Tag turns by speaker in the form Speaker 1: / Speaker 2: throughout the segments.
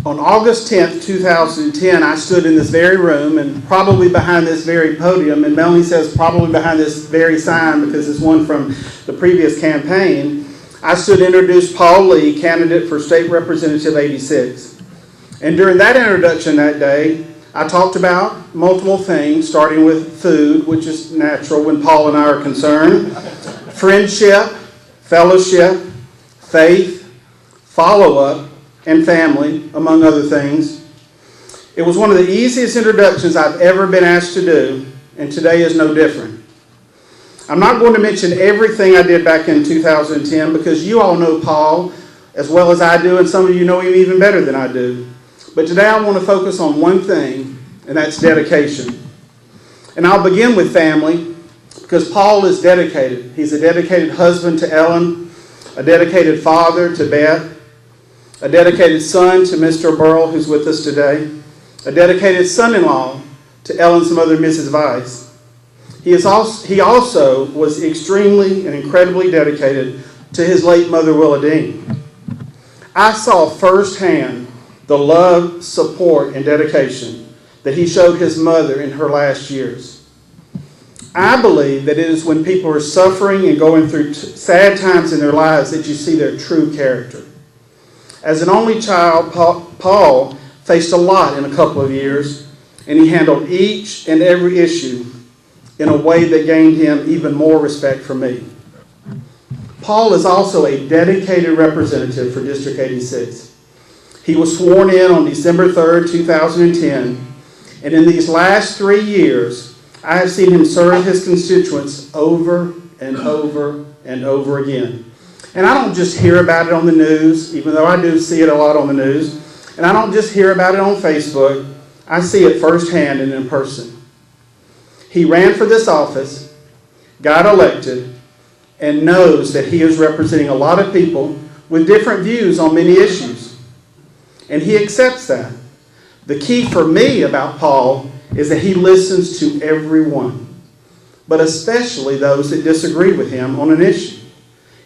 Speaker 1: On August 10th, 2010, I stood in this very room and probably behind this very podium, and Melanie says probably behind this very sign because it's one from the previous campaign. I stood to introduce Paul Lee, candidate for State Representative 86. And during that introduction that day, I talked about multiple things, starting with food, which is natural when Paul and I are concerned, friendship, fellowship, faith, follow-up, and family, among other things. It was one of the easiest introductions I've ever been asked to do, and today is no different. I'm not going to mention everything I did back in 2010 because you all know Paul as well as I do, and some of you know him even better than I do. But today I want to focus on one thing, and that's dedication. And I'll begin with family because Paul is dedicated. He's a dedicated husband to Ellen, a dedicated father to Beth, a dedicated son to Mr. Burrell, who's with us today, a dedicated son-in-law to Ellen's mother, Mrs. Weiss. He also was extremely and incredibly dedicated to his late mother, Willa Dean. I saw firsthand the love, support, and dedication that he showed his mother in her last years. I believe that it is when people are suffering and going through sad times in their lives that you see their true character. As an only child, Paul faced a lot in a couple of years, and he handled each and every issue in a way that gained him even more respect from me. Paul is also a dedicated representative for District 86. He was sworn in on December 3rd, 2010, and in these last 3 years, I have seen him serve his constituents over and over and over again. And I don't just hear about it on the news, even though I do see it a lot on the news. And I don't just hear about it on Facebook. I see it firsthand and in person. He ran for this office, got elected, and knows that he is representing a lot of people with different views on many issues. And he accepts that. The key for me about Paul is that he listens to everyone, but especially those that disagree with him on an issue.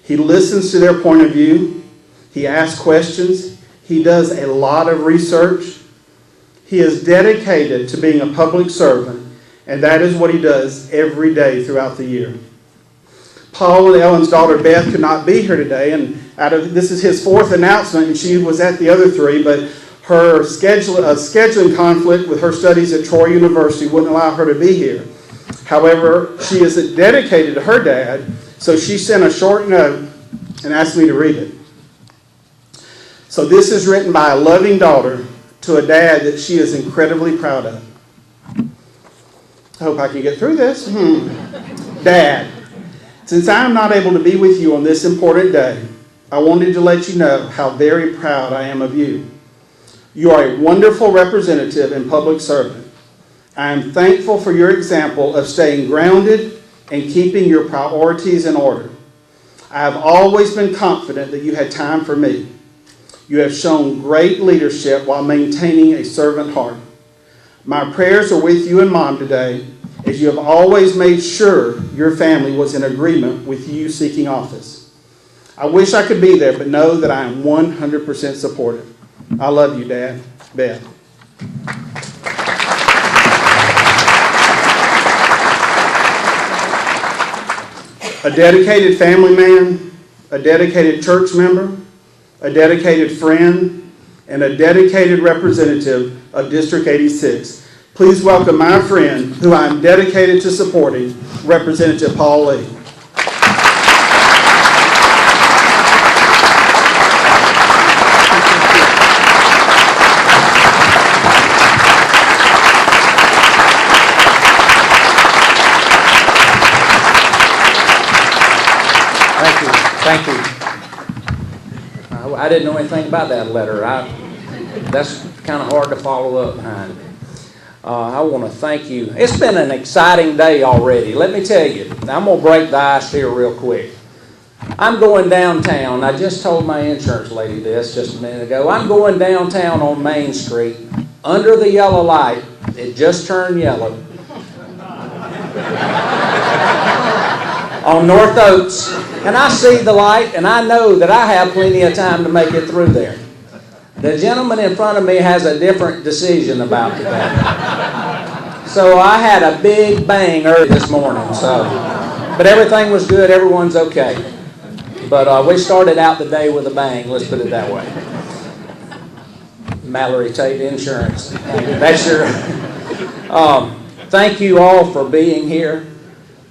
Speaker 1: He listens to their point of view. He asks questions. He does a lot of research. He is dedicated to being a public servant, and that is what he does every day throughout the year. Paul and Ellen's daughter Beth could not be here today, and this is his fourth announcement, and she was at the other three, but her scheduling conflict with her studies at Troy University wouldn't allow her to be here. However, she is dedicated to her dad, so she sent a short note and asked me to read it. So this is written by a loving daughter to a dad that she is incredibly proud of. I hope I can get through this. Dad, since I am not able to be with you on this important day, I wanted to let you know how very proud I am of you. You are a wonderful representative and public servant. I am thankful for your example of staying grounded and keeping your priorities in order. I have always been confident that you had time for me. You have shown great leadership while maintaining a servant heart. My prayers are with you and Mom today, as you have always made sure your family was in agreement with you seeking office. I wish I could be there, but know that I am 100% supportive. I love you, Dad. Beth. A dedicated family man, a dedicated church member, a dedicated friend, and a dedicated representative of District 86. Please welcome my friend, who I am dedicated to supporting, Representative Paul Lee.
Speaker 2: Thank you. I didn't know anything about that letter. That's kind of hard to follow up behind. I want to thank you. It's been an exciting day already. Let me tell you. I'm going to break the ice here real quick. I'm going downtown. I just told my insurance lady this just a minute ago. I'm going downtown on Main Street under the yellow light. It just turned yellow. On North Oaks. And I see the light, and I know that I have plenty of time to make it through there. The gentleman in front of me has a different decision about today. So I had a big bang early this morning. But everything was good. Everyone's okay. But we started out the day with a bang. Let's put it that way. Mallory Tate Insurance. That's your. Thank you all for being here.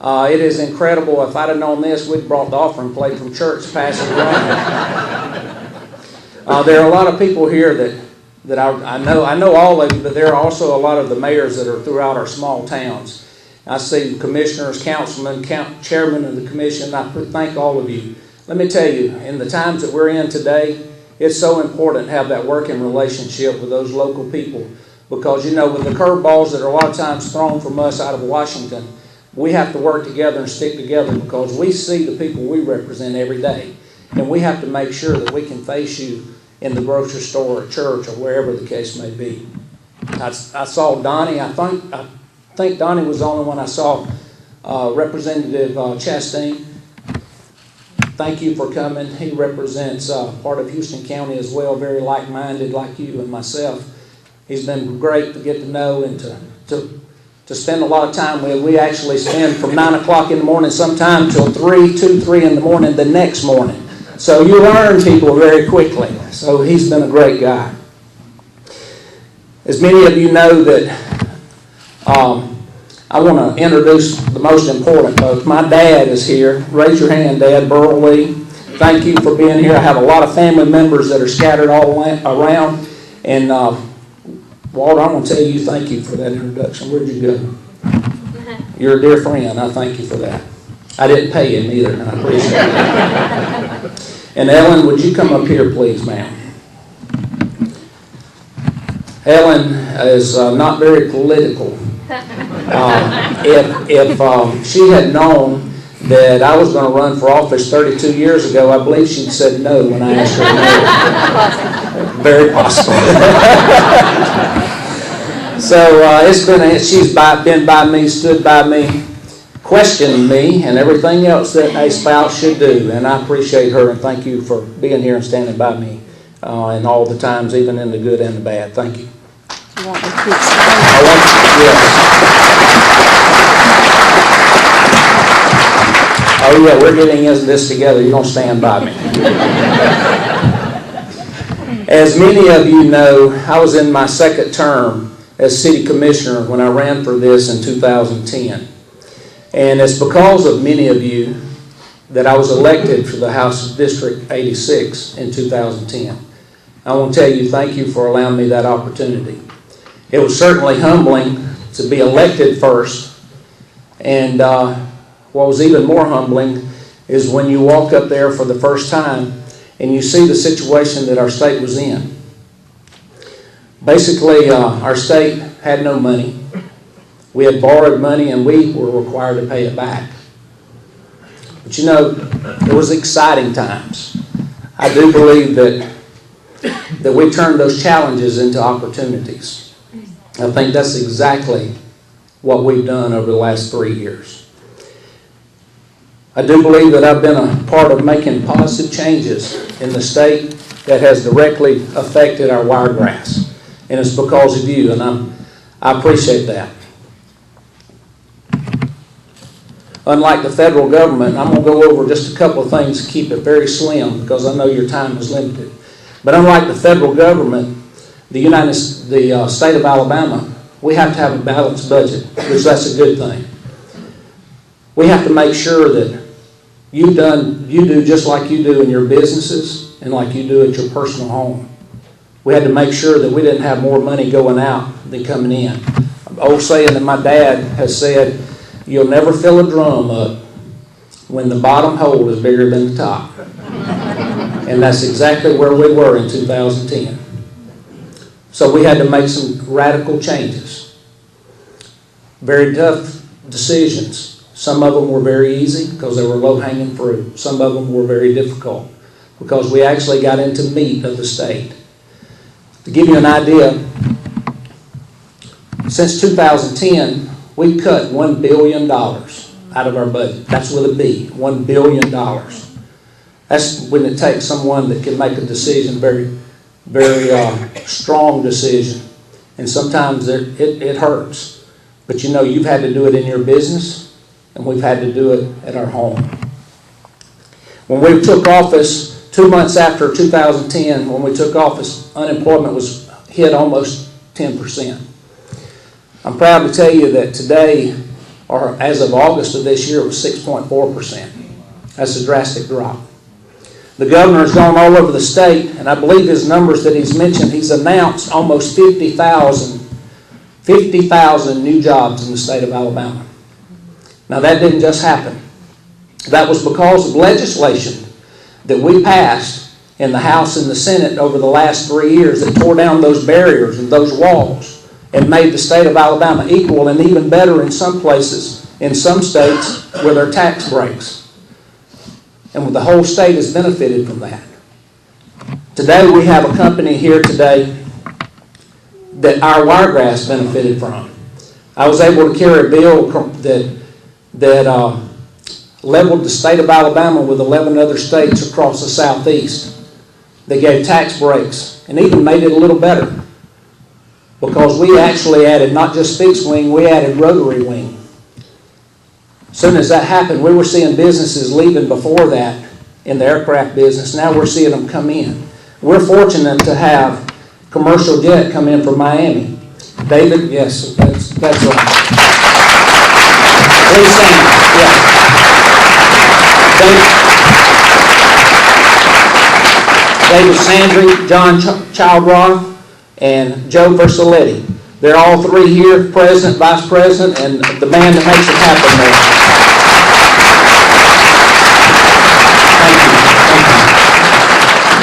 Speaker 2: It is incredible. If I'd have known this, we'd brought the offering plate from church, pass it around. There are a lot of people here that I know all of you, but there are also a lot of the mayors that are throughout our small towns. I see commissioners, councilmen, chairman of the commission. I thank all of you. Let me tell you, in the times that we're in today, it's so important to have that working relationship with those local people, because with the curveballs that are a lot of times thrown from us out of Washington, we have to work together and stick together, because we see the people we represent every day, and we have to make sure that we can face you in the grocery store or church or wherever the case may be. I saw Donnie. I think Donnie was the only one I saw. Representative Chastain, thank you for coming. He represents part of Houston County as well, very like-minded like you and myself. He's been great to get to know and to spend a lot of time with. We actually spend from 9 o'clock in the morning sometime till 3 in the morning the next morning. So you learn people very quickly. So he's been a great guy. As many of you know that I want to introduce the most important folks. My dad is here. Raise your hand, Dad. Burl Lee. Thank you for being here. I have a lot of family members that are scattered all around. And Walter, I want to tell you thank you for that introduction. Where'd you go? You're a dear friend. I thank you for that. I didn't pay him either, and I appreciate it. And Ellen, would you come up here, please, ma'am? Ellen is not very political. If she had known that I was going to run for office 32 years ago, I believe she'd said no when I asked her no. Very possible. So she's been by me, stood by me, questioned me, and everything else that a spouse should do. And I appreciate her, and thank you for being here and standing by me in all the times, even in the good and the bad. Thank you.
Speaker 3: You want me to explain?
Speaker 2: Yes. Oh yeah, we're getting into this together. You don't stand by me. As many of you know, I was in my second term as city commissioner when I ran for this in 2010. And it's because of many of you that I was elected for the House of District 86 in 2010. I want to tell you thank you for allowing me that opportunity. It was certainly humbling to be elected first. And what was even more humbling is when you walk up there for the first time and you see the situation that our state was in. Basically, our state had no money. We had borrowed money and we were required to pay it back. But it was exciting times. I do believe that we turned those challenges into opportunities. I think that's exactly what we've done over the last 3 years. I do believe that I've been a part of making positive changes in the state that has directly affected our wiregrass. And it's because of you, and I appreciate that. Unlike the federal government, I'm going to go over just a couple of things to keep it very slim because I know your time is limited. But unlike the federal government, the state of Alabama, we have to have a balanced budget, which that's a good thing. We have to make sure that you do just like you do in your businesses and like you do at your personal home. We had to make sure that we didn't have more money going out than coming in. An old saying that my dad has said, you'll never fill a drum up when the bottom hole is bigger than the top. And that's exactly where we were in 2010. So we had to make some radical changes. Very tough decisions. Some of them were very easy because they were low-hanging fruit. Some of them were very difficult because we actually got into meat of the state. To give you an idea, since 2010, we cut $1 billion out of our budget. That's with a B, $1 billion. That's when it takes someone that can make a decision very very strong decision. And sometimes it hurts. But you know, you've had to do it in your business, and we've had to do it at our home. When we took office, 2 months after 2010, when we took office, unemployment was hit almost 10%. I'm proud to tell you that today, or as of August of this year, it was 6.4%. That's a drastic drop. The governor has gone all over the state, and I believe his numbers that he's mentioned, he's announced almost 50,000 new jobs in the state of Alabama. Now that didn't just happen. That was because of legislation that we passed in the House and the Senate over the last 3 years that tore down those barriers and those walls and made the state of Alabama equal and even better in some places, in some states, with their tax breaks. And the whole state has benefited from that. Today we have a company here today that our Wiregrass benefited from. I was able to carry a bill that leveled the state of Alabama with 11 other states across the southeast. They gave tax breaks and even made it a little better because we actually added not just fixed wing, we added rotary wing. As soon as that happened, we were seeing businesses leaving before that in the aircraft business. Now we're seeing them come in. We're fortunate to have commercial jet come in from Miami. David, yes, that's right. Please stand. Yeah. David Sandry, John Childroth, and Joe Versoletti. They're all three here, President, Vice President, and the man that makes it happen there.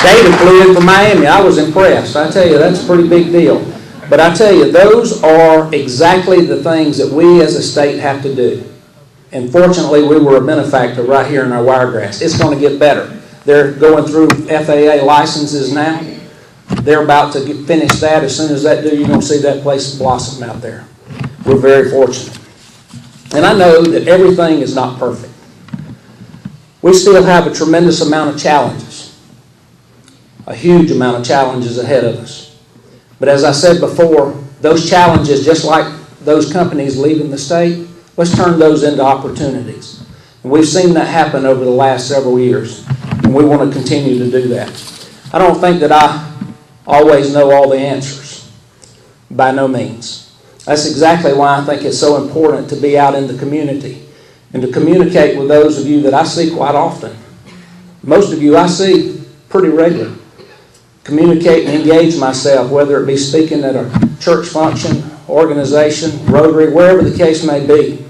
Speaker 2: David flew in from Miami. I was impressed. I tell you, that's a pretty big deal. But I tell you, those are exactly the things that we as a state have to do. And fortunately, we were a benefactor right here in our Wiregrass. It's going to get better. They're going through FAA licenses now. They're about to finish that. As soon as that do, you're going to see that place blossom out there. We're very fortunate. And I know that everything is not perfect. We still have a tremendous amount of challenges. A huge amount of challenges ahead of us. But as I said before, those challenges, just like those companies leaving the state, let's turn those into opportunities. And we've seen that happen over the last several years. And we want to continue to do that. I don't think that I always know all the answers. By no means. That's exactly why I think it's so important to be out in the community and to communicate with those of you that I see quite often. Most of you I see pretty regularly. Communicate and engage myself, whether it be speaking at a church function, organization, Rotary, wherever the case may be,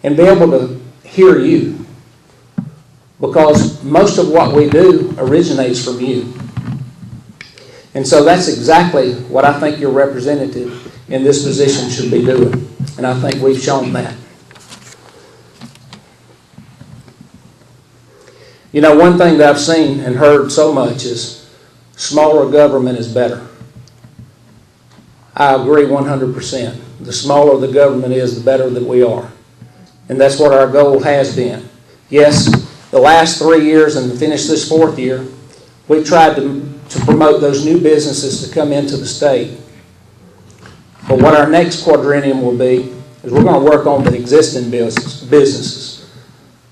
Speaker 2: and be able to hear you. Because most of what we do originates from you. And so that's exactly what I think your representative in this position should be doing. And I think we've shown that. You know, one thing that I've seen and heard so much is smaller government is better. I agree 100%. The smaller the government is, the better that we are. And that's what our goal has been. Yes, the last 3 years and to finish this 4th year, we've tried to promote those new businesses to come into the state. But what our next quadrennium will be is we're going to work on the existing businesses.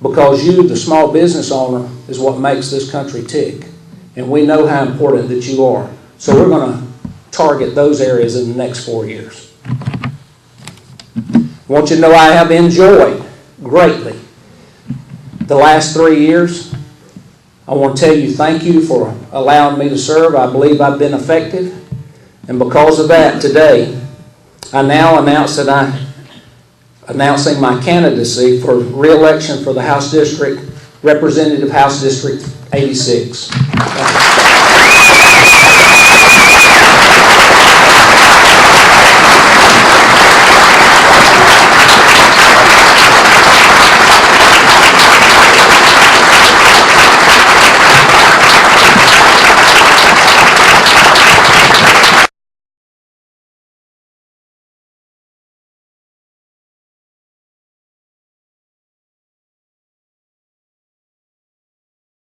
Speaker 2: Because you, the small business owner, is what makes this country tick. And we know how important that you are. So we're going to target those areas in the next 4 years. I want you to know I have enjoyed greatly the last 3 years. I want to tell you thank you for allowing me to serve. I believe I've been effective. And because of that, today, I now announce that I'm announcing my candidacy for re-election for the House District, Representative House District 86.